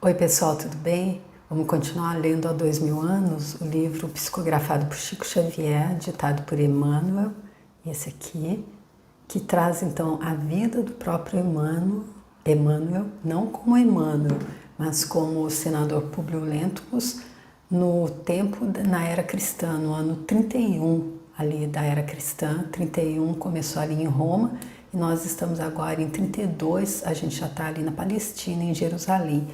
Oi pessoal, tudo bem? Vamos continuar lendo há 2000 anos o livro psicografado por Chico Xavier, ditado por Emmanuel, esse aqui, que traz então a vida do próprio Emmanuel, não como Emmanuel, mas como o senador Públio Lentulus, no tempo, na era cristã, no ano 31 ali da era cristã. 31 começou ali em Roma e nós estamos agora em 32, a gente já está ali na Palestina, em Jerusalém.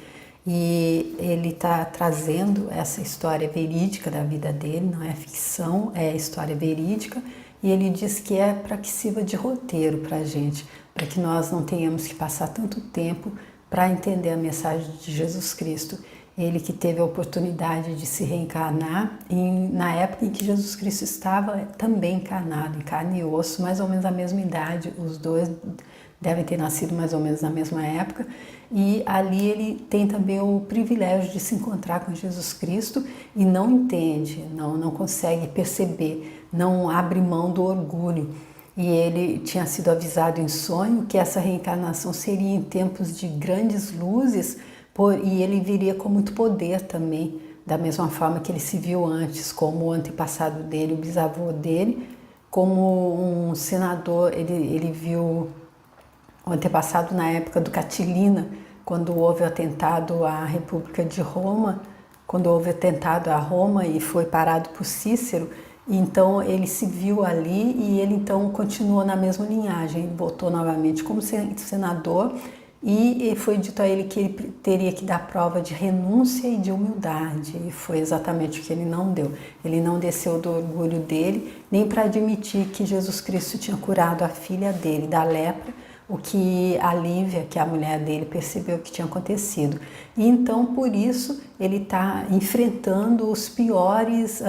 E ele está trazendo essa história verídica da vida dele, não é ficção, é história verídica, e ele diz que é para que sirva de roteiro para a gente, para que nós não tenhamos que passar tanto tempo para entender a mensagem de Jesus Cristo. Ele que teve a oportunidade de se reencarnar na época em que Jesus Cristo estava também encarnado, em carne e osso, mais ou menos a mesma idade, os dois devem ter nascido mais ou menos na mesma época, e ali ele tem também o privilégio de se encontrar com Jesus Cristo e não entende, não consegue perceber, não abre mão do orgulho. E ele tinha sido avisado em sonho que essa reencarnação seria em tempos de grandes luzes, e ele viria com muito poder também, da mesma forma que ele se viu antes, como o antepassado dele, o bisavô dele, como um senador. Ele viu o antepassado na época do Catilina, quando houve o atentado à República de Roma, quando houve o atentado a Roma e foi parado por Cícero. Então ele se viu ali e ele então continuou na mesma linhagem, ele voltou novamente como senador e foi dito a ele que ele teria que dar prova de renúncia e de humildade, e foi exatamente o que ele não deu. Ele não desceu do orgulho dele, nem para admitir que Jesus Cristo tinha curado a filha dele da lepra, o que a Lívia, que é a mulher dele, percebeu que tinha acontecido. E então, por isso, ele está enfrentando os piores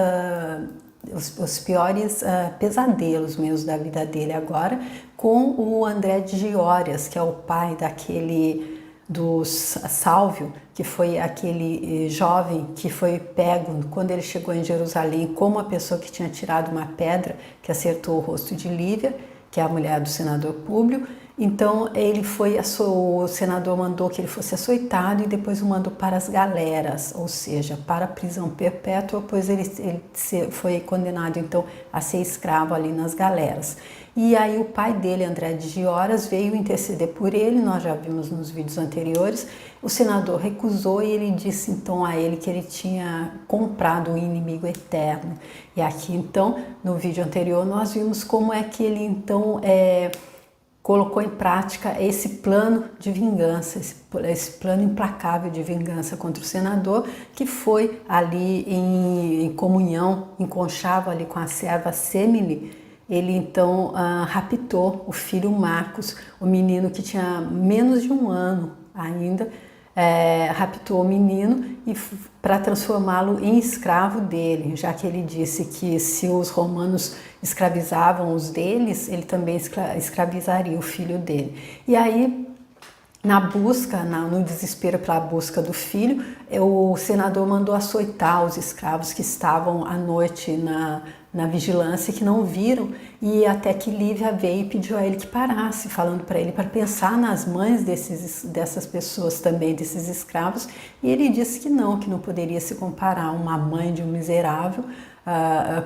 pesadelos mesmo da vida dele agora, com o André de Giórias, que é o pai do Sálvio, que foi aquele jovem que foi pego quando ele chegou em Jerusalém como a pessoa que tinha tirado uma pedra que acertou o rosto de Lívia, que é a mulher do senador Públio. Então o senador mandou que ele fosse açoitado e depois o mandou para as galeras, ou seja, para a prisão perpétua, pois ele foi condenado então a ser escravo ali nas galeras. E aí o pai dele, André de Giórias, veio interceder por ele, nós já vimos nos vídeos anteriores. O senador recusou e ele disse então a ele que ele tinha comprado um inimigo eterno. E aqui então, no vídeo anterior, nós vimos como é que ele então colocou em prática esse plano de vingança, esse plano implacável de vingança contra o senador, que foi ali em comunhão, em conchavo ali com a serva Semele. Ele então raptou o filho Marcos, o menino que tinha menos de um ano ainda, raptou o menino e para transformá-lo em escravo dele, já que ele disse que se os romanos escravizavam os deles, ele também escravizaria o filho dele. E aí, no desespero pela busca do filho, o senador mandou açoitar os escravos que estavam à noite na vigilância, que não viram, e até que Lívia veio e pediu a ele que parasse, falando para ele para pensar nas mães dessas pessoas também, desses escravos, e ele disse que não poderia se comparar uma mãe de um miserável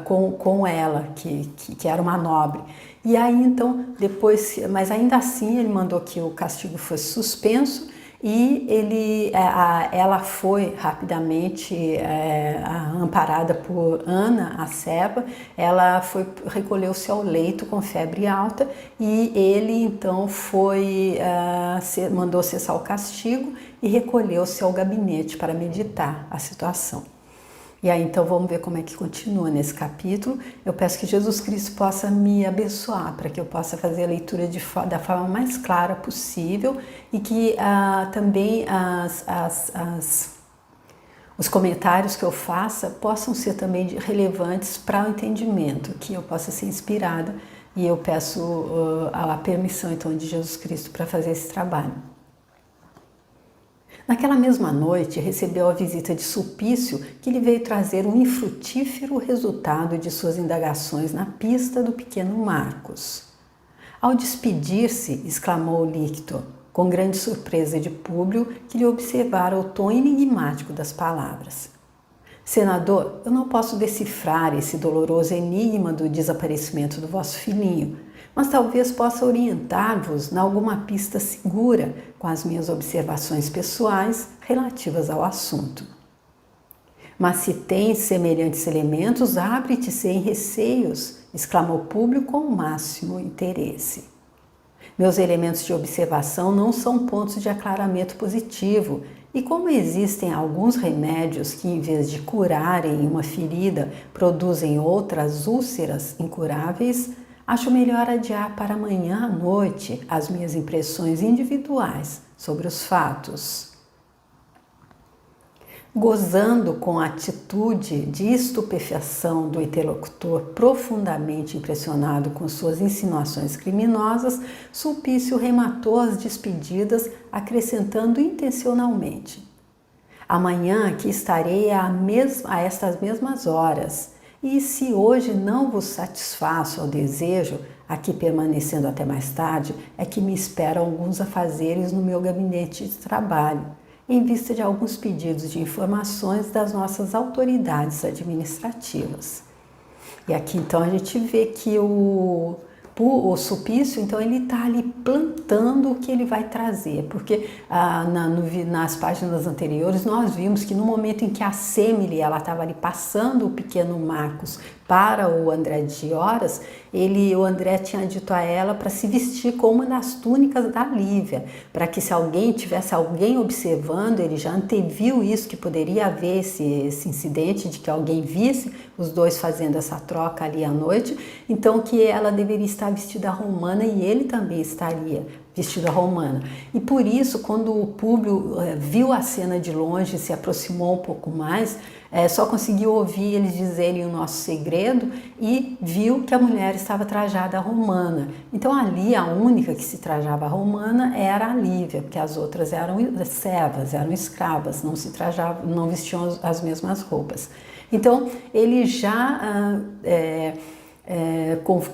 com ela, que era uma nobre. E aí então, mas ainda assim ele mandou que o castigo fosse suspenso, e ela foi rapidamente amparada por Ana, a serva. Ela recolheu-se ao leito com febre alta, e ele então mandou cessar o castigo e recolheu-se ao gabinete para meditar a situação. E aí então vamos ver como é que continua nesse capítulo. Eu peço que Jesus Cristo possa me abençoar, para que eu possa fazer a leitura da forma mais clara possível, e que também os comentários que eu faça possam ser também relevantes para o entendimento, que eu possa ser inspirada, e eu peço a permissão então de Jesus Cristo para fazer esse trabalho. Naquela mesma noite, recebeu a visita de Sulpício, que lhe veio trazer um infrutífero resultado de suas indagações na pista do pequeno Marcos. Ao despedir-se, exclamou Líctor, com grande surpresa de Públio, que lhe observara o tom enigmático das palavras. Senador, eu não posso decifrar esse doloroso enigma do desaparecimento do vosso filhinho, mas talvez possa orientar-vos em alguma pista segura com as minhas observações pessoais relativas ao assunto. Mas se tens semelhantes elementos, abre-te sem receios, exclamou Públio com o máximo interesse. Meus elementos de observação não são pontos de aclaramento positivo, e como existem alguns remédios que, em vez de curarem uma ferida, produzem outras úlceras incuráveis, acho melhor adiar para amanhã à noite as minhas impressões individuais sobre os fatos. Gozando com a atitude de estupefação do interlocutor profundamente impressionado com suas insinuações criminosas, Sulpício rematou as despedidas, acrescentando intencionalmente: amanhã aqui estarei a estas mesmas horas, e se hoje não vos satisfaço ao desejo, aqui permanecendo até mais tarde, é que me esperam alguns afazeres no meu gabinete de trabalho, em vista de alguns pedidos de informações das nossas autoridades administrativas. E aqui então a gente vê que o Sulpício, então ele está ali plantando o que ele vai trazer, porque nas páginas anteriores nós vimos que no momento em que a Semele ela estava ali passando o pequeno Marcos para o André de Gioras, o André tinha dito a ela para se vestir com uma das túnicas da Lívia, para que se tivesse alguém observando, ele já anteviu isso, que poderia haver esse incidente de que alguém visse os dois fazendo essa troca ali à noite, então que ela deveria estar vestida romana e ele também estaria vestida romana. E por isso, quando o Públio viu a cena de longe e se aproximou um pouco mais, só conseguiu ouvir eles dizerem o nosso segredo e viu que a mulher estava trajada romana. Então ali a única que se trajava romana era a Lívia, porque as outras eram servas, eram escravas, não se trajavam, não vestiam as mesmas roupas. Então ele já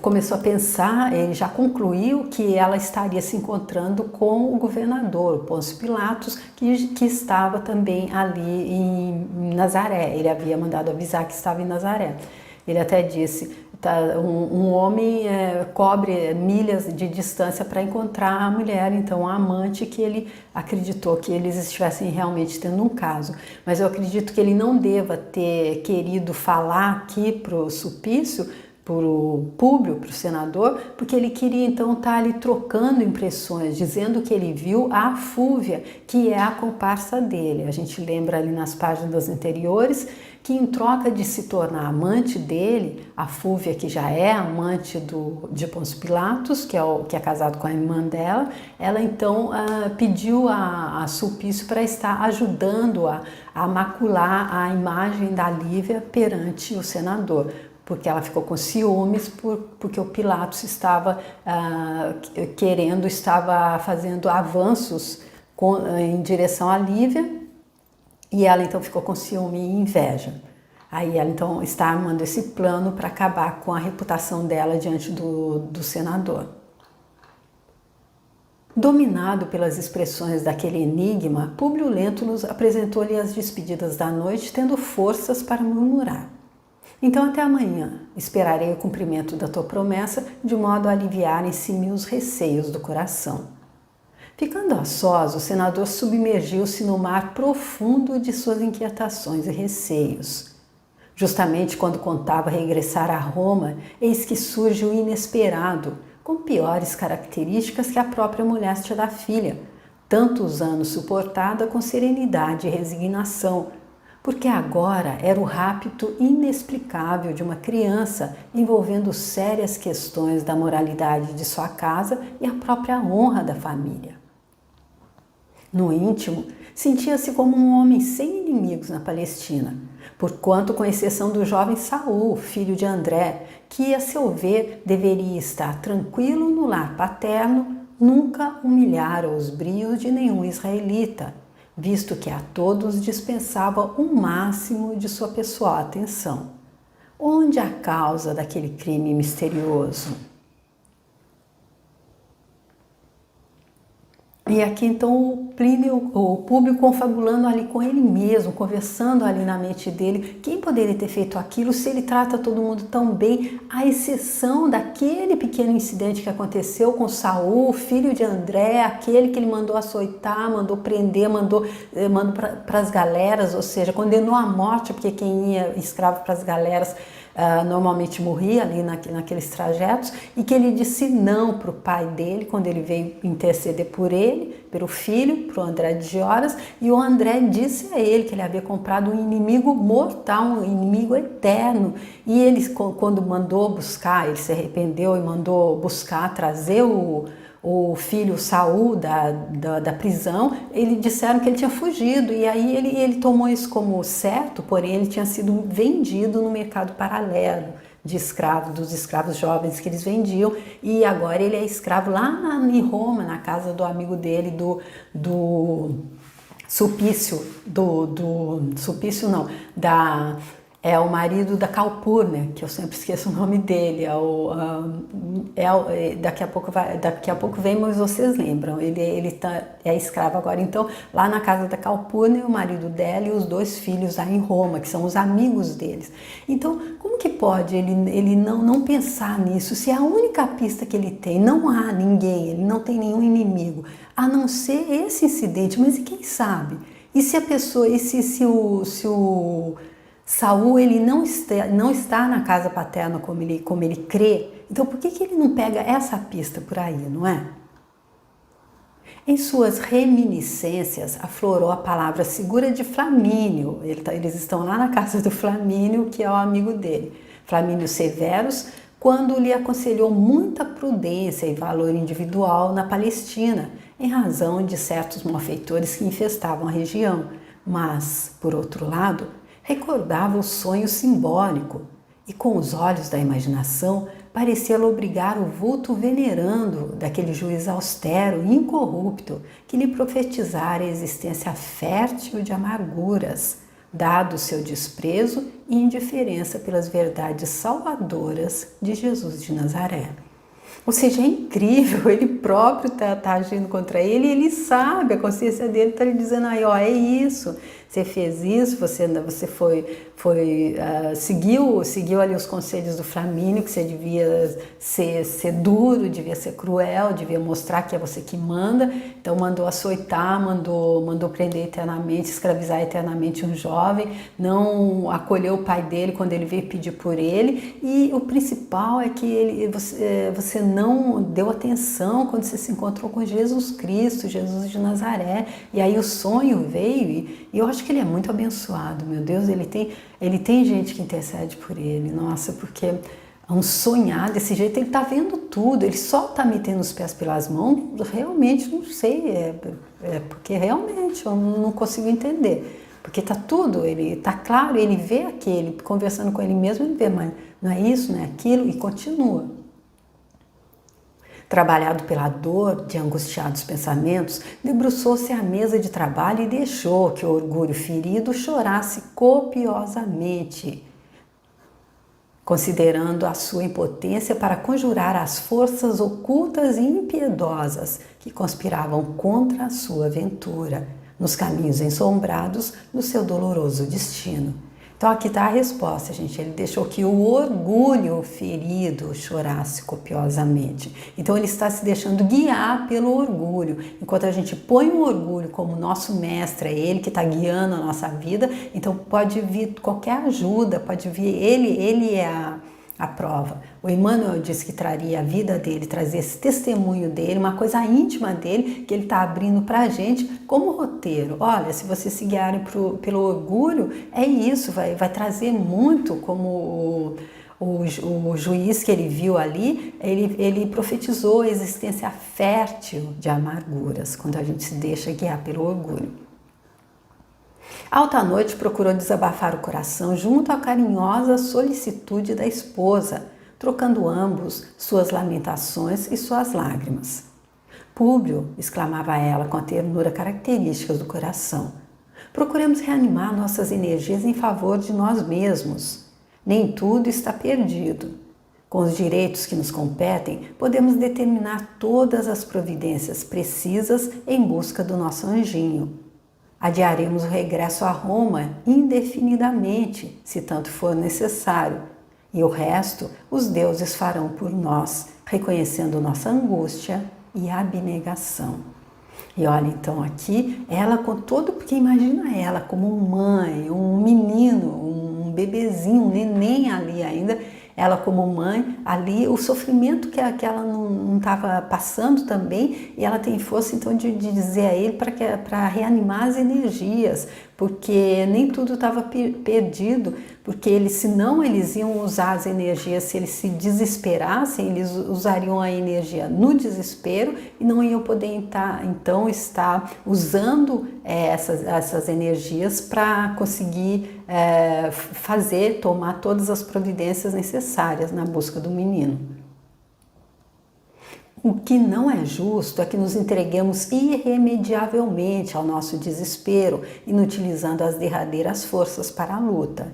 começou a pensar, ele já concluiu que ela estaria se encontrando com o governador, o Pôncio Pilatos, que estava também ali em Nazaré. Ele havia mandado avisar que estava em Nazaré. Ele até disse, um homem cobre milhas de distância para encontrar a mulher, então a amante, que ele acreditou que eles estivessem realmente tendo um caso. Mas eu acredito que ele não deva ter querido falar aqui para o Sulpício, para o Públio, para o senador, porque ele queria então estar ali trocando impressões, dizendo que ele viu a Fúvia, que é a comparsa dele. A gente lembra ali nas páginas anteriores que em troca de se tornar amante dele, a Fúvia, que já é amante de Pôncio Pilatos, que é casado com a irmã dela, ela então pediu a Sulpício para estar ajudando a macular a imagem da Lívia perante o senador, porque ela ficou com ciúmes porque o Pilatos estava estava fazendo avanços em direção à Lívia, e ela então ficou com ciúme e inveja. Aí ela então está armando esse plano para acabar com a reputação dela diante do senador. Dominado pelas expressões daquele enigma, Públio Lentulus apresentou-lhe as despedidas da noite, tendo forças para murmurar: então até amanhã, esperarei o cumprimento da tua promessa, de modo a aliviar em si os receios do coração. Ficando a sós, o senador submergiu-se no mar profundo de suas inquietações e receios. Justamente quando contava regressar a Roma, eis que surge o inesperado, com piores características que a própria moléstia da filha, tantos anos suportada com serenidade e resignação, porque agora era o rapto inexplicável de uma criança envolvendo sérias questões da moralidade de sua casa e a própria honra da família. No íntimo, sentia-se como um homem sem inimigos na Palestina, porquanto, com exceção do jovem Saul, filho de André, que, a seu ver, deveria estar tranquilo no lar paterno, nunca humilhara os brios de nenhum israelita, visto que a todos dispensava o máximo de sua pessoal atenção. Onde a causa daquele crime misterioso? E aqui então o Plínio, o Públio confabulando ali com ele mesmo, conversando ali na mente dele, quem poderia ter feito aquilo se ele trata todo mundo tão bem, à exceção daquele pequeno incidente que aconteceu com Saul, filho de André, aquele que ele mandou açoitar, mandou prender, mandou para as galeras, ou seja, condenou à morte, porque quem ia escravo para as galeras normalmente morria ali naqueles trajetos, e que ele disse não para o pai dele, quando ele veio interceder por ele, pelo filho, para o André de Gioras, e o André disse a ele que ele havia comprado um inimigo mortal, um inimigo eterno, e ele, quando mandou buscar, ele se arrependeu e mandou buscar, trazer o filho Saul da prisão, ele disseram que ele tinha fugido, e aí ele tomou isso como certo, porém ele tinha sido vendido no mercado paralelo de escravos, dos escravos jovens que eles vendiam, e agora ele é escravo lá em Roma, na casa do amigo dele, do Sulpício, Sulpício não, é o marido da Calpurnia, que eu sempre esqueço o nome dele, daqui a pouco vem, mas vocês lembram, ele é escravo agora. Então, lá na casa da Calpurnia, o marido dela e os 2 filhos lá em Roma, que são os amigos deles. Então, como que pode ele não pensar nisso, se a única pista que ele tem, não há ninguém, ele não tem nenhum inimigo, a não ser esse incidente, mas e quem sabe? E se a pessoa, se o Saul ele não está na casa paterna como ele crê, então por que ele não pega essa pista por aí, não é? Em suas reminiscências aflorou a palavra segura de Flamínio, eles estão lá na casa do Flamínio, que é o amigo dele, Flamínio Severus, quando lhe aconselhou muita prudência e valor individual na Palestina, em razão de certos malfeitores que infestavam a região, mas, por outro lado, recordava o sonho simbólico e, com os olhos da imaginação, parecia lobrigar o vulto venerando daquele juiz austero e incorrupto que lhe profetizara a existência fértil de amarguras, dado seu desprezo e indiferença pelas verdades salvadoras de Jesus de Nazaré. Ou seja, é incrível, ele próprio está agindo contra ele e ele sabe, a consciência dele está lhe dizendo aí, ó, é isso, você fez isso, você seguiu ali os conselhos do Flamínio, que você devia ser duro, devia ser cruel, devia mostrar que é você que manda, então mandou açoitar, mandou prender eternamente, escravizar eternamente um jovem, não acolheu o pai dele quando ele veio pedir por ele, e o principal é que você não deu atenção quando você se encontrou com Jesus Cristo, Jesus de Nazaré, e aí o sonho veio, e eu acho que ele é muito abençoado, meu Deus, ele tem gente que intercede por ele, nossa, porque um sonhar desse jeito, ele está vendo tudo, ele só está metendo os pés pelas mãos, realmente não sei, porque realmente eu não consigo entender, porque está tudo, ele está claro, ele vê aquele, conversando com ele mesmo, ele vê, mas não é isso, não é aquilo, e continua. Trabalhado pela dor de angustiados pensamentos, debruçou-se à mesa de trabalho e deixou que o orgulho ferido chorasse copiosamente, considerando a sua impotência para conjurar as forças ocultas e impiedosas que conspiravam contra a sua ventura, nos caminhos ensombrados do seu doloroso destino. Então aqui está a resposta, gente. Ele deixou que o orgulho ferido chorasse copiosamente. Então ele está se deixando guiar pelo orgulho. Enquanto a gente põe o orgulho como nosso mestre, é ele que está guiando a nossa vida, então pode vir qualquer ajuda, pode vir ele é a prova. O Emmanuel disse que traria a vida dele, trazia esse testemunho dele, uma coisa íntima dele, que ele está abrindo para a gente como roteiro. Olha, se vocês se guiarem pelo orgulho, é isso, vai trazer muito, como o juiz que ele viu ali, ele profetizou a existência fértil de amarguras, quando a gente se deixa guiar pelo orgulho. Alta noite procurou desabafar o coração junto à carinhosa solicitude da esposa, trocando ambos suas lamentações e suas lágrimas. Públio, exclamava ela com a ternura característica do coração, procuremos reanimar nossas energias em favor de nós mesmos. Nem tudo está perdido. Com os direitos que nos competem, podemos determinar todas as providências precisas em busca do nosso anjinho. Adiaremos o regresso a Roma indefinidamente, se tanto for necessário, e o resto os deuses farão por nós, reconhecendo nossa angústia e abnegação. E olha, então aqui, ela com todo, porque imagina ela como mãe, um menino, um bebezinho, um neném ali ainda, ela como mãe, ali o sofrimento que ela não estava passando também, e ela tem força então de dizer a ele para reanimar as energias, porque nem tudo estava perdido, porque senão eles iam usar as energias, se eles se desesperassem, eles usariam a energia no desespero e não iam poder então estar usando essas energias para conseguir tomar todas as providências necessárias na busca do menino. O que não é justo é que nos entreguemos irremediavelmente ao nosso desespero, inutilizando as derradeiras forças para a luta.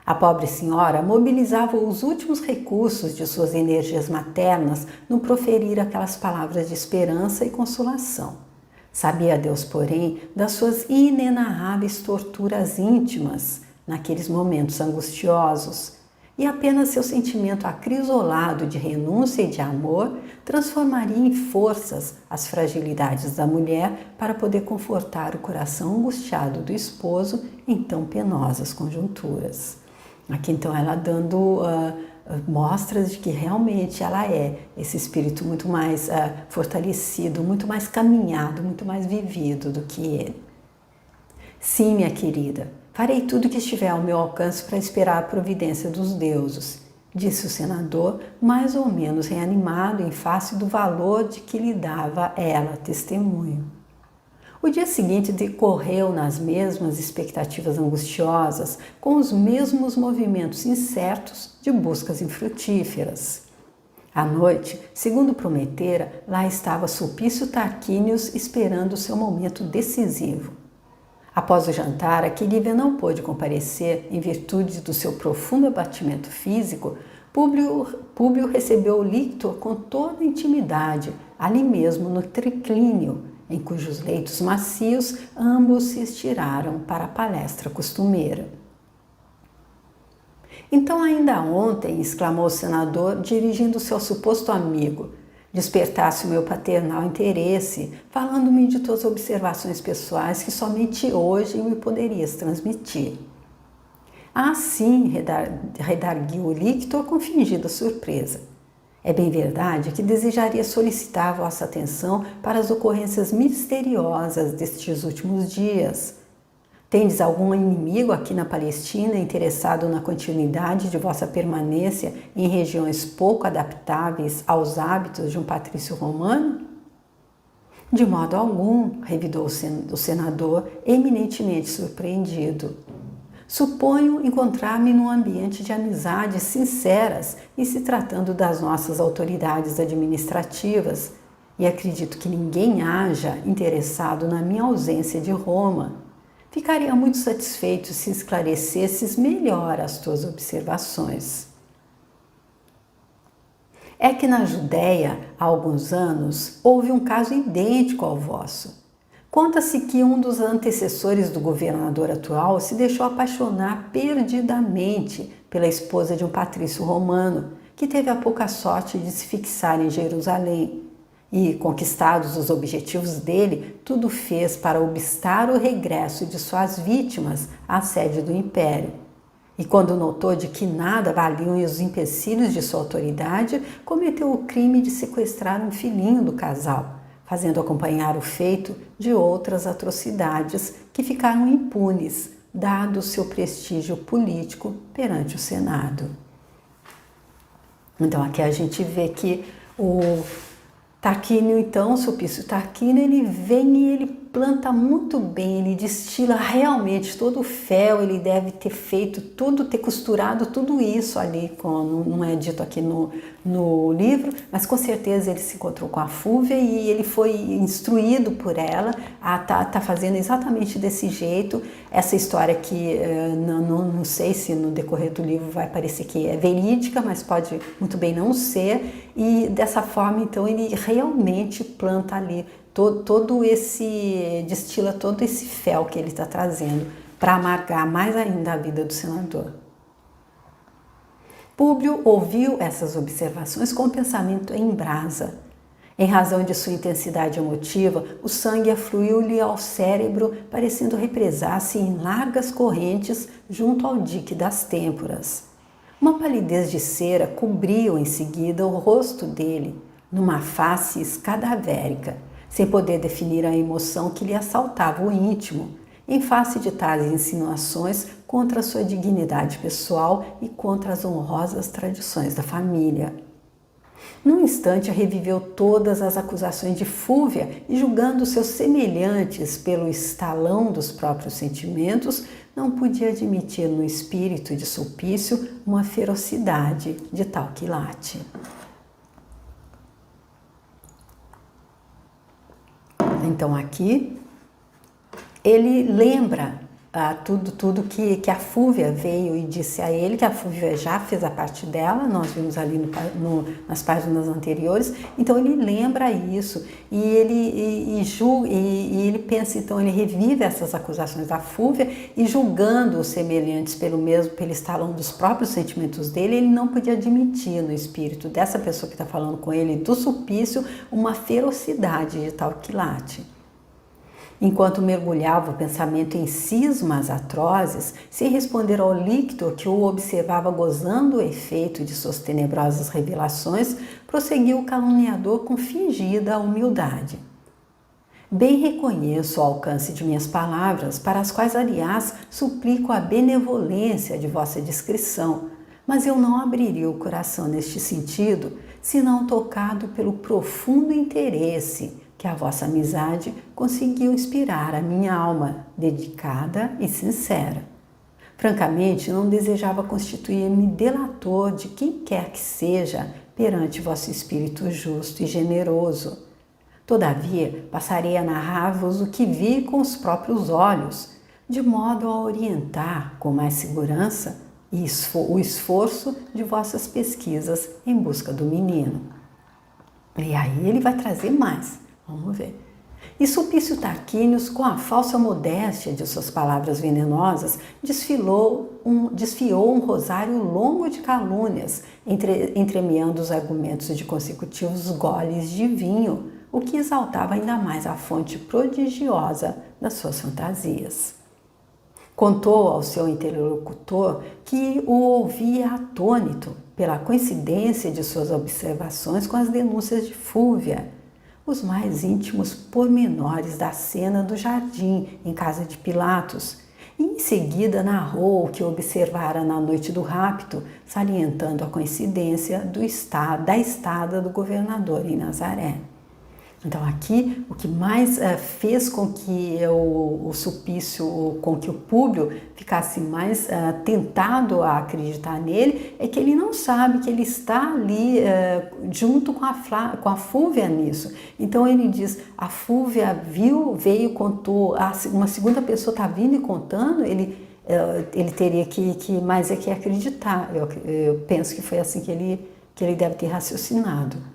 A pobre senhora mobilizava os últimos recursos de suas energias maternas no proferir aquelas palavras de esperança e consolação. Sabia Deus, porém, das suas inenarráveis torturas íntimas naqueles momentos angustiosos, e apenas seu sentimento acrisolado de renúncia e de amor transformaria em forças as fragilidades da mulher para poder confortar o coração angustiado do esposo em tão penosas conjunturas. Aqui então ela dando mostras de que realmente ela é esse espírito muito mais fortalecido, muito mais caminhado, muito mais vivido do que ele. Sim, minha querida, farei tudo que estiver ao meu alcance para esperar a providência dos deuses, disse o senador, mais ou menos reanimado em face do valor de que lhe dava ela testemunho. O dia seguinte decorreu nas mesmas expectativas angustiosas, com os mesmos movimentos incertos de buscas infrutíferas. À noite, segundo prometera, lá estava Sulpício Tarquínios esperando seu momento decisivo. Após o jantar, a que Lívia não pôde comparecer em virtude do seu profundo abatimento físico, Públio recebeu o lictor com toda a intimidade, ali mesmo no triclínio, em cujos leitos macios ambos se estiraram para a palestra costumeira. Então, ainda ontem, exclamou o senador, dirigindo-se ao suposto amigo, despertasse o meu paternal interesse, falando-me de tuas observações pessoais que somente hoje me poderias transmitir. Ah, sim, redarguiu o lictor com fingida surpresa. É bem verdade que desejaria solicitar vossa atenção para as ocorrências misteriosas destes últimos dias. Tendes algum inimigo aqui na Palestina interessado na continuidade de vossa permanência em regiões pouco adaptáveis aos hábitos de um patrício romano? De modo algum, revidou o senador, eminentemente surpreendido. Suponho encontrar-me num ambiente de amizades sinceras e se tratando das nossas autoridades administrativas, e acredito que ninguém haja interessado na minha ausência de Roma. Ficaria muito satisfeito se esclarecesses melhor as tuas observações. É que na Judéia, há alguns anos, houve um caso idêntico ao vosso. Conta-se que um dos antecessores do governador atual se deixou apaixonar perdidamente pela esposa de um patrício romano, que teve a pouca sorte de se fixar em Jerusalém. E, conquistados os objetivos dele, tudo fez para obstar o regresso de suas vítimas à sede do império. E quando notou de que nada valiam os empecilhos de sua autoridade, cometeu o crime de sequestrar um filhinho do casal, fazendo acompanhar o feito de outras atrocidades que ficaram impunes, dado o seu prestígio político perante o Senado. Então aqui a gente vê que o Tarquínio, então, Sulpício Tarquínio, ele vem e ele planta muito bem, ele destila realmente todo o fel, ele deve ter feito tudo, ter costurado tudo isso ali, não é dito aqui no livro, mas com certeza ele se encontrou com a Fúvia e ele foi instruído por ela a tá fazendo exatamente desse jeito. Essa história que não sei se no decorrer do livro vai parecer que é verídica, mas pode muito bem não ser, e dessa forma então ele realmente planta ali destila todo esse fel que ele está trazendo para amargar mais ainda a vida do senador. Públio ouviu essas observações com o pensamento em brasa. Em razão de sua intensidade emotiva, o sangue afluiu-lhe ao cérebro, parecendo represar-se em largas correntes junto ao dique das têmporas. Uma palidez de cera cobriu em seguida o rosto dele, numa face cadavérica, sem poder definir a emoção que lhe assaltava o íntimo, em face de tais insinuações contra sua dignidade pessoal e contra as honrosas tradições da família. Num instante reviveu todas as acusações de Fúvia e, julgando seus semelhantes pelo estalão dos próprios sentimentos, não podia admitir no espírito de Sulpício uma ferocidade de tal quilate. Então aqui ele lembra tudo que a Fúvia veio e disse a ele, que a Fúvia já fez a parte dela, nós vimos ali nas páginas anteriores, então ele lembra isso e ele pensa, então ele revive essas acusações da Fúvia e julgando os semelhantes pelo estalão dos próprios sentimentos dele, ele não podia admitir no espírito dessa pessoa que está falando com ele, do Sulpício, uma ferocidade de tal quilate. Enquanto mergulhava o pensamento em cismas atrozes, sem responder ao líquido que o observava gozando o efeito de suas tenebrosas revelações, prosseguiu o caluniador com fingida humildade. Bem reconheço o alcance de minhas palavras, para as quais, aliás, suplico a benevolência de vossa discrição, mas eu não abriria o coração neste sentido, senão tocado pelo profundo interesse que a vossa amizade conseguiu inspirar a minha alma, dedicada e sincera. Francamente, não desejava constituir-me delator de quem quer que seja perante vosso espírito justo e generoso. Todavia, passarei a narrar-vos o que vi com os próprios olhos, de modo a orientar com mais segurança o esforço de vossas pesquisas em busca do menino. E aí ele vai trazer mais. Vamos ver. E Sulpício Tarquínios, com a falsa modéstia de suas palavras venenosas, desfiou um rosário longo de calúnias, entremeando os argumentos de consecutivos goles de vinho, o que exaltava ainda mais a fonte prodigiosa das suas fantasias. Contou ao seu interlocutor que o ouvia atônito pela coincidência de suas observações com as denúncias de Fúvia, os mais íntimos pormenores da cena do jardim em casa de Pilatos, e em seguida narrou o que observara na noite do rapto, salientando a coincidência da estada do governador em Nazaré. Então aqui o que mais fez com que o Sulpício, com que o Públio ficasse mais tentado a acreditar nele, é que ele não sabe que ele está ali junto com a Fúvia nisso. Então ele diz, a Fúvia veio, contou, uma segunda pessoa está vindo e contando, ele teria que mais é que acreditar. Eu penso que foi assim que ele deve ter raciocinado.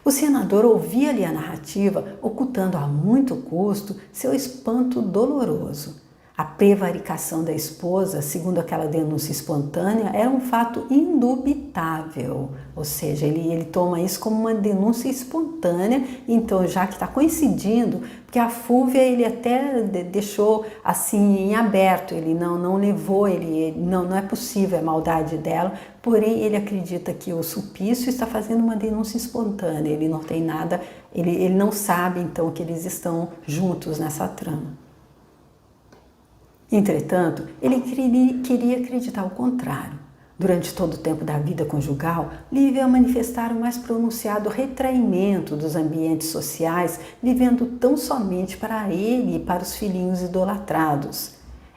O senador ouvia-lhe a narrativa, ocultando a muito custo seu espanto doloroso. A prevaricação da esposa, segundo aquela denúncia espontânea, era um fato indubitável, ou seja, ele toma isso como uma denúncia espontânea, então já que está coincidindo, porque a Fúvia ele até deixou assim em aberto, ele não levou, não é possível a maldade dela, porém ele acredita que o Sulpício está fazendo uma denúncia espontânea, ele não tem nada, ele não sabe então que eles estão juntos nessa trama. Entretanto, ele queria acreditar o contrário. Durante todo o tempo da vida conjugal, Lívia manifestara o mais pronunciado retraimento dos ambientes sociais, vivendo tão somente para ele e para os filhinhos idolatrados.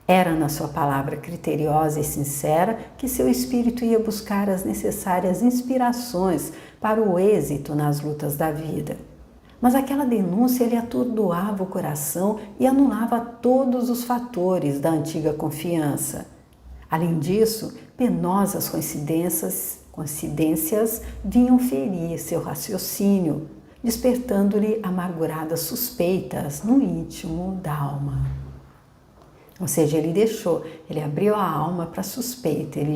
Era na sua palavra criteriosa e sincera que seu espírito ia buscar as necessárias inspirações para o êxito nas lutas da vida. Mas aquela denúncia lhe atordoava o coração e anulava todos os fatores da antiga confiança. Além disso, penosas coincidências vinham ferir seu raciocínio, despertando-lhe amarguradas suspeitas no íntimo da alma. Ou seja, ele abriu a alma para suspeita, ele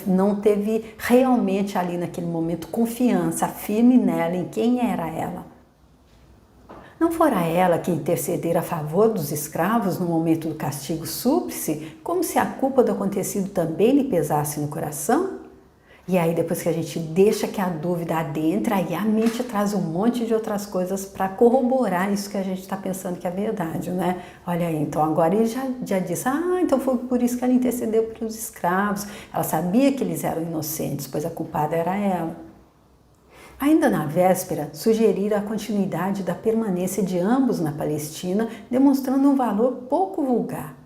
não teve realmente ali naquele momento confiança firme nela, em quem era ela. Não fora ela que interceder a favor dos escravos no momento do castigo súplice, como se a culpa do acontecido também lhe pesasse no coração? E aí depois que a gente deixa que a dúvida adentre, aí a mente traz um monte de outras coisas para corroborar isso que a gente está pensando que é verdade, né? Olha aí, então agora ele já disse, então foi por isso que ela intercedeu pelos escravos, ela sabia que eles eram inocentes, pois a culpada era ela. Ainda na véspera, sugeriram a continuidade da permanência de ambos na Palestina, demonstrando um valor pouco vulgar.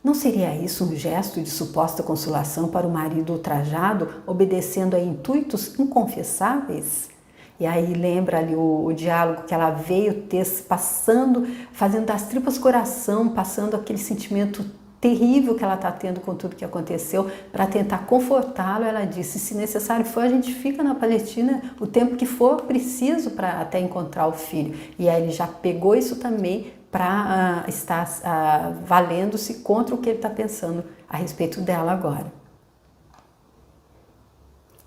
Não seria isso um gesto de suposta consolação para o marido ultrajado, obedecendo a intuitos inconfessáveis? E aí lembra ali o diálogo que ela veio passando, fazendo das tripas coração, passando aquele sentimento terrível que ela está tendo com tudo que aconteceu, para tentar confortá-lo. Ela disse, se necessário for, a gente fica na Palestina o tempo que for preciso para até encontrar o filho. E aí ele já pegou isso também para estar valendo-se contra o que ele está pensando a respeito dela agora.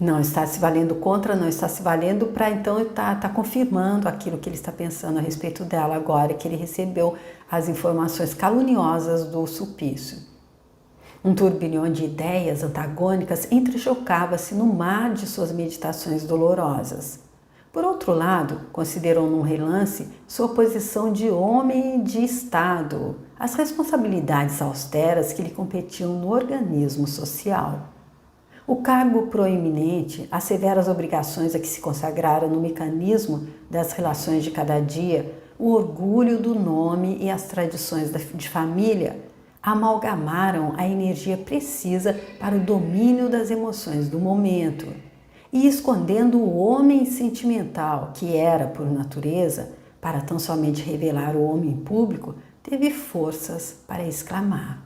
Não está se valendo contra, não está se valendo para então está confirmando aquilo que ele está pensando a respeito dela agora, que ele recebeu as informações caluniosas do Sulpício. Um turbilhão de ideias antagônicas entrechocava-se no mar de suas meditações dolorosas. Por outro lado, considerou num relance sua posição de homem de Estado, as responsabilidades austeras que lhe competiam no organismo social. O cargo proeminente, as severas obrigações a que se consagrara no mecanismo das relações de cada dia, o orgulho do nome e as tradições de família amalgamaram a energia precisa para o domínio das emoções do momento. E escondendo o homem sentimental, que era por natureza, para tão somente revelar o homem público, teve forças para exclamar.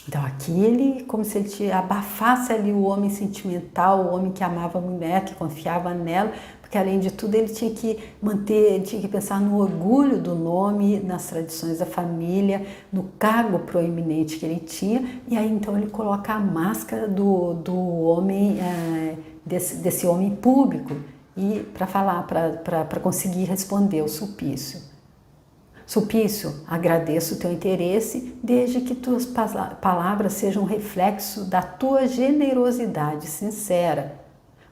Então aqui ele, como se ele abafasse ali o homem sentimental, o homem que amava a mulher, que confiava nela, porque além de tudo ele tinha que pensar no orgulho do nome, nas tradições da família, no cargo proeminente que ele tinha, e aí então ele coloca a máscara do homem, desse homem público, e para conseguir responder ao Sulpício. Sulpício, agradeço o teu interesse, desde que tuas palavras sejam reflexo da tua generosidade sincera.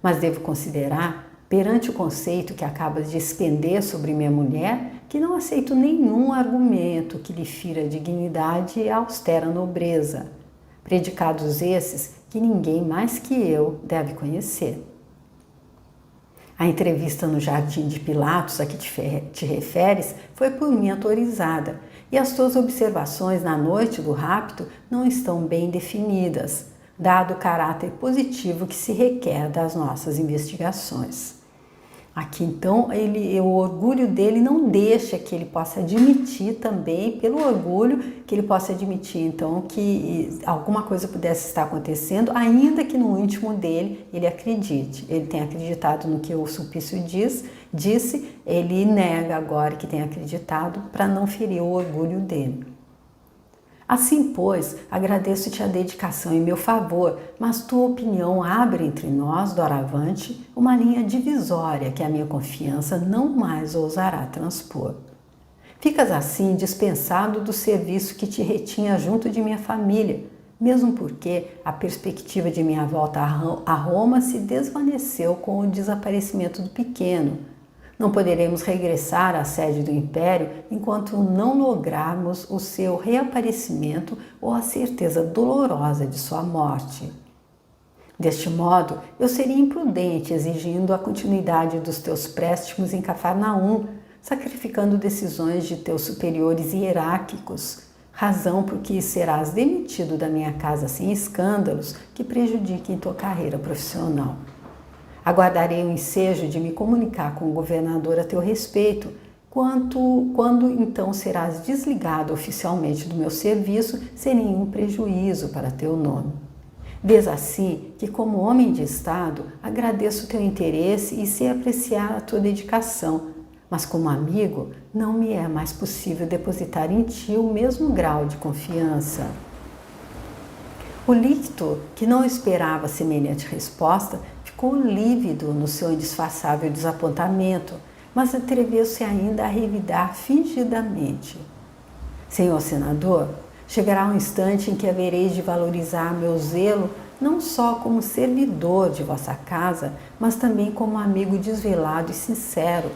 Mas devo considerar, perante o conceito que acabas de expender sobre minha mulher, que não aceito nenhum argumento que lhe fira a dignidade e a austera nobreza. Predicados esses que ninguém mais que eu deve conhecer. A entrevista no Jardim de Pilatos a que te referes foi por mim autorizada, e as tuas observações na noite do rapto não estão bem definidas, dado o caráter positivo que se requer das nossas investigações. Aqui então, o orgulho dele não deixa que ele possa admitir também, pelo orgulho, que ele possa admitir então que alguma coisa pudesse estar acontecendo, ainda que no íntimo dele ele acredite. Ele tem acreditado no que o Sulpício disse, ele nega agora que tem acreditado para não ferir o orgulho dele. Assim, pois, agradeço-te a dedicação em meu favor, mas tua opinião abre entre nós, doravante, uma linha divisória que a minha confiança não mais ousará transpor. Ficas assim dispensado do serviço que te retinha junto de minha família, mesmo porque a perspectiva de minha volta a Roma se desvaneceu com o desaparecimento do pequeno. Não poderemos regressar à sede do Império enquanto não lograrmos o seu reaparecimento ou a certeza dolorosa de sua morte. Deste modo, eu seria imprudente exigindo a continuidade dos teus préstimos em Cafarnaum, sacrificando decisões de teus superiores hierárquicos, razão por que serás demitido da minha casa sem escândalos que prejudiquem tua carreira profissional. Aguardarei o ensejo de me comunicar com o governador a teu respeito, quando então serás desligado oficialmente do meu serviço sem nenhum prejuízo para teu nome. Vês assim que, como homem de Estado, agradeço o teu interesse e sei apreciar a tua dedicação, mas como amigo, não me é mais possível depositar em ti o mesmo grau de confiança. O Lictor, que não esperava semelhante resposta, ficou lívido no seu indisfarçável desapontamento, mas atreveu-se ainda a revidar fingidamente. Senhor senador, chegará um instante em que havereis de valorizar meu zelo não só como servidor de vossa casa, mas também como amigo desvelado e sincero.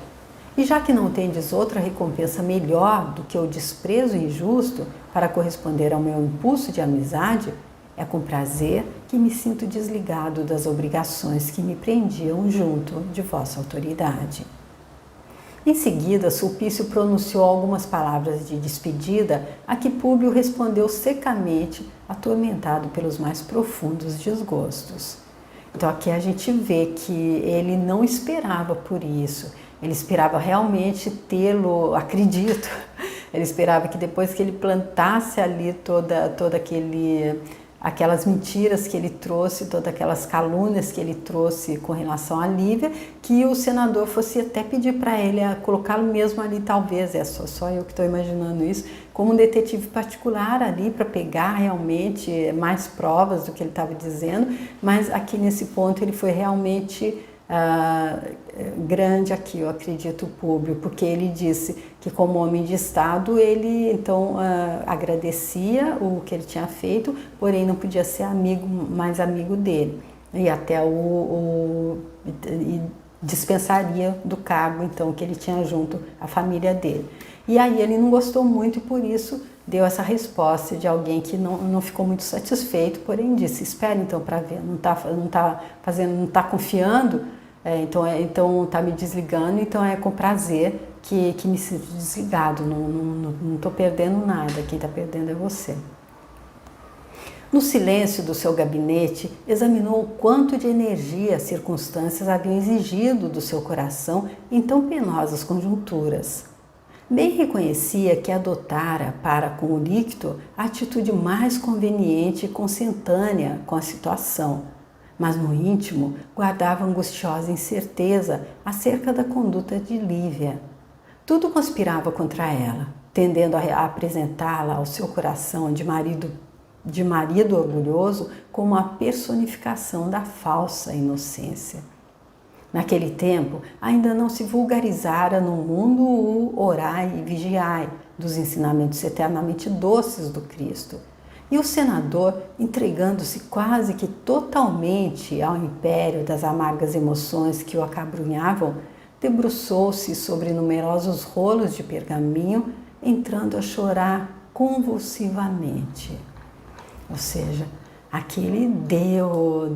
E já que não tendes outra recompensa melhor do que o desprezo injusto para corresponder ao meu impulso de amizade, é com prazer que me sinto desligado das obrigações que me prendiam junto de vossa autoridade. Em seguida, Sulpício pronunciou algumas palavras de despedida, a que Públio respondeu secamente, atormentado pelos mais profundos desgostos. Então aqui a gente vê que ele não esperava por isso, ele esperava realmente tê-lo, acredito, ele esperava que depois que ele plantasse ali aquelas mentiras que ele trouxe, todas aquelas calúnias que ele trouxe com relação a Lívia, que o senador fosse até pedir para ele a colocá-lo mesmo ali, talvez, é só eu que estou imaginando isso, como um detetive particular ali para pegar realmente mais provas do que ele estava dizendo, mas aqui nesse ponto ele foi realmente grande aqui, eu acredito, o Públio, porque ele disse que como homem de Estado ele então agradecia o que ele tinha feito, porém não podia ser mais amigo dele e até e dispensaria do cargo então que ele tinha junto à família dele. E aí ele não gostou muito e por isso deu essa resposta de alguém que não ficou muito satisfeito, porém disse: espere então para ver, não está confiando. Então está me desligando, então é com prazer que me sinto desligado, não estou perdendo nada, quem está perdendo é você. No silêncio do seu gabinete, examinou o quanto de energia as circunstâncias haviam exigido do seu coração em tão penosas conjunturas. Bem reconhecia que adotara para com o Lictor a atitude mais conveniente e consentânea com a situação, mas no íntimo guardava angustiosa incerteza acerca da conduta de Lívia. Tudo conspirava contra ela, tendendo a apresentá-la ao seu coração de marido orgulhoso como a personificação da falsa inocência. Naquele tempo, ainda não se vulgarizara no mundo o orai e vigiai dos ensinamentos eternamente doces do Cristo. E o senador, entregando-se quase que totalmente ao império das amargas emoções que o acabrunhavam, debruçou-se sobre numerosos rolos de pergaminho, entrando a chorar convulsivamente. Ou seja, aquele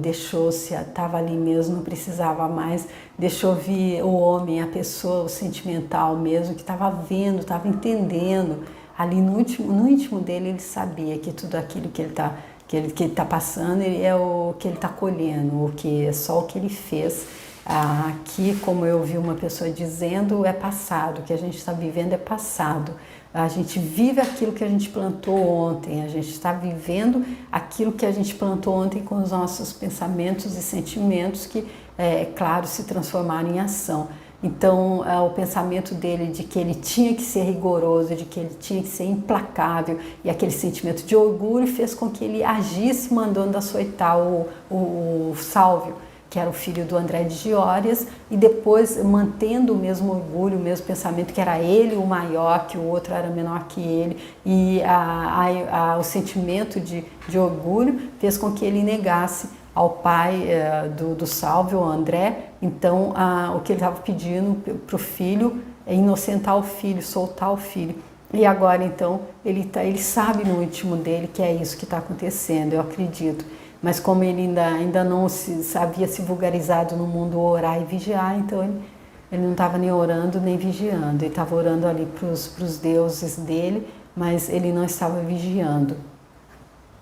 deixou-se, estava ali mesmo, não precisava mais, deixou vir o homem, a pessoa, o sentimental mesmo, que estava vendo, estava entendendo. Ali no íntimo dele ele sabia que tudo aquilo que ele tá passando é o que ele está colhendo, o que é só o que ele fez. Aqui, como eu vi uma pessoa dizendo, é passado, o que a gente está vivendo é passado. A gente vive aquilo que a gente plantou ontem, a gente está vivendo aquilo que a gente plantou ontem com os nossos pensamentos e sentimentos que, claro, se transformaram em ação. Então, o pensamento dele de que ele tinha que ser rigoroso, de que ele tinha que ser implacável e aquele sentimento de orgulho fez com que ele agisse mandando açoitar o Sálvio, que era o filho do André de Giórias, e depois mantendo o mesmo orgulho, o mesmo pensamento que era ele o maior, que o outro era menor que ele, e o sentimento de orgulho fez com que ele negasse ao pai do Sálvio, o André. Então, o que ele estava pedindo para o filho é inocentar o filho, soltar o filho. E agora, então, ele sabe no íntimo dele que é isso que está acontecendo, eu acredito. Mas como ele ainda não havia se vulgarizado no mundo orar e vigiar, então ele não estava nem orando nem vigiando. Ele estava orando ali para os deuses dele, mas ele não estava vigiando.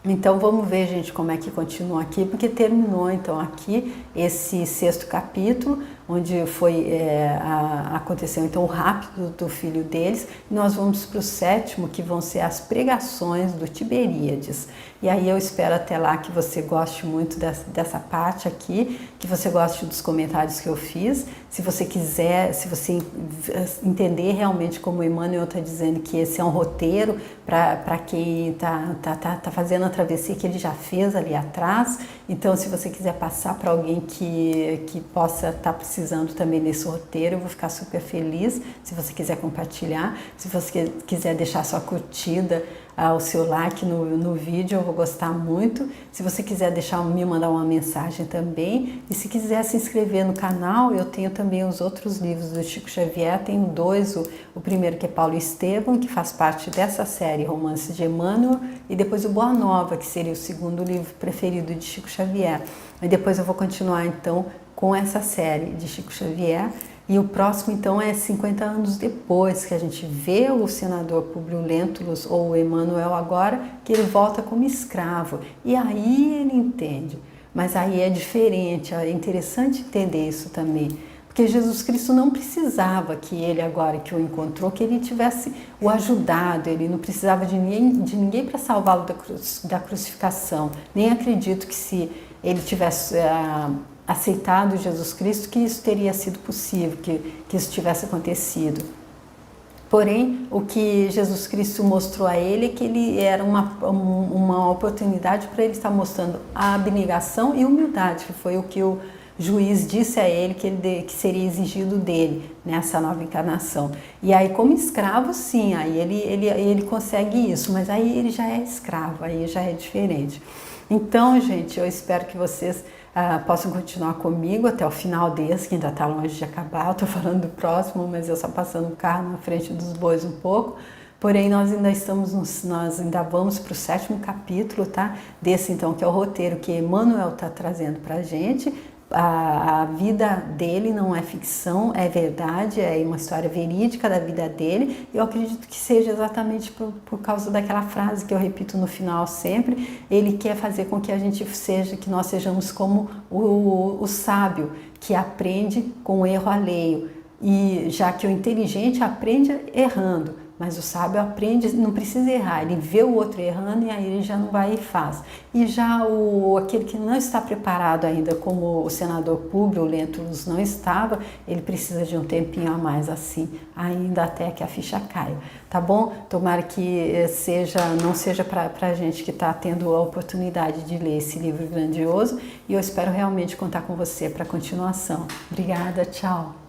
Então vamos ver, gente, como é que continua aqui, porque terminou então aqui esse 6º capítulo, onde aconteceu então o rapto do filho deles. E nós vamos para o 7º, que vão ser as pregações do Tiberíades. E aí eu espero até lá que você goste muito dessa parte aqui, que você goste dos comentários que eu fiz. Se você quiser, se você entender realmente como o Emmanuel está dizendo que esse é um roteiro para quem tá fazendo a travessia que ele já fez ali atrás. Então, se você quiser passar para alguém que possa estar precisando também desse roteiro, eu vou ficar super feliz. Se você quiser compartilhar, se você quiser deixar sua curtida, o seu like no vídeo, eu vou gostar muito. Se você quiser me mandar uma mensagem também, e se quiser se inscrever no canal, eu tenho também os outros livros do Chico Xavier. Tenho 2, o primeiro que é Paulo Estevam, que faz parte dessa série Romances de Emmanuel, e depois o Boa Nova, que seria o 2º livro preferido de Chico Xavier. E depois eu vou continuar então com essa série de Chico Xavier. E o próximo, então, é 50 anos depois, que a gente vê o senador Públio Lentulus, ou o Emmanuel agora, que ele volta como escravo. E aí ele entende. Mas aí é diferente, é interessante entender isso também. Porque Jesus Cristo não precisava que ele, agora que o encontrou, que ele tivesse o ajudado. Ele não precisava de ninguém para salvá-lo da crucificação. Nem acredito que se ele tivesse aceitado Jesus Cristo, que isso teria sido possível, que isso tivesse acontecido. Porém, o que Jesus Cristo mostrou a ele é que ele era uma oportunidade para ele estar mostrando a abnegação e humildade, que foi o que o juiz disse a ele que seria exigido dele nessa nova encarnação. E aí, como escravo, sim, aí ele consegue isso, mas aí ele já é escravo, aí já é diferente. Então, gente, eu espero que vocês possam continuar comigo até o final desse, que ainda está longe de acabar. Eu estou falando do próximo, mas eu só passando o carro na frente dos bois um pouco. Porém, nós ainda vamos para o 7º capítulo, tá? Desse, então, que é o roteiro que Emmanuel está trazendo para a gente. A vida dele não é ficção, é verdade, é uma história verídica da vida dele. Eu acredito que seja exatamente por causa daquela frase que eu repito no final sempre. Ele quer fazer com que que nós sejamos como o sábio, que aprende com o erro alheio. E já que o inteligente aprende errando, mas o sábio aprende, não precisa errar, ele vê o outro errando e aí ele já não vai e faz. E já aquele que não está preparado ainda, como o senador Públio Lentulus não estava, ele precisa de um tempinho a mais assim, ainda até que a ficha caia, tá bom? Tomara que não seja para a gente que está tendo a oportunidade de ler esse livro grandioso, e eu espero realmente contar com você para a continuação. Obrigada, tchau!